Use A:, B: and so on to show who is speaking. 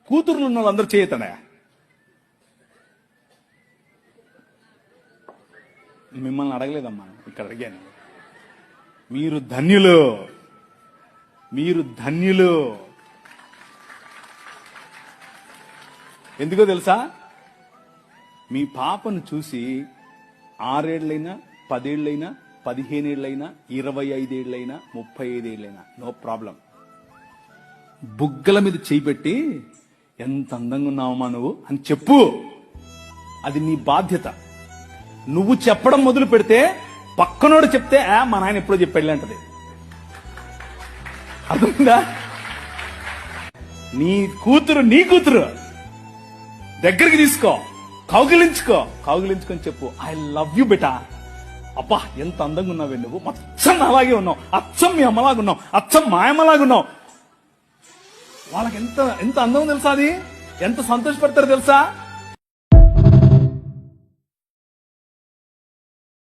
A: కూతుర్లు ఉన్న వాళ్ళందరూ చేయతాడా? మిమ్మల్ని అడగలేదమ్మా, ఇక్కడ అడిగాను. మీరు ధన్యులు, మీరు ధన్యులు. ఎందుకో తెలుసా? మీ పాపను చూసి 6 ఏళ్లైనా 10 ఏళ్లైనా 15 ఏళ్లైనా 25 ఏళ్లైనా 35 ఏళ్లైనా నో ప్రాబ్లం. బుగ్గల మీద చేయిపెట్టి ఎంత అందంగా ఉన్నావమ్మా నువ్వు అని చెప్పు. అది నీ బాధ్యత. నువ్వు చెప్పడం మొదలు పెడితే పక్కనోడు చెప్తే మా నాయన ఎప్పుడో చెప్పాడు అంటది. అర్థంగా? నీ కూతురు దగ్గరికి తీసుకో, కౌగిలించుకొని చెప్పు, ఐ లవ్ యూ బెటా. అబ్బా ఎంత అందంగా ఉన్నావే నువ్వు, అచ్చం అలాగే ఉన్నావు, అచ్చం మీ అమ్మలాగా ఉన్నావు, అచ్చం మా అమ్మలాగా ఉన్నావు. వాళ్ళకి ఎంత అందం తెలుసా? అది ఎంత సంతోషపడతారు తెలుసా?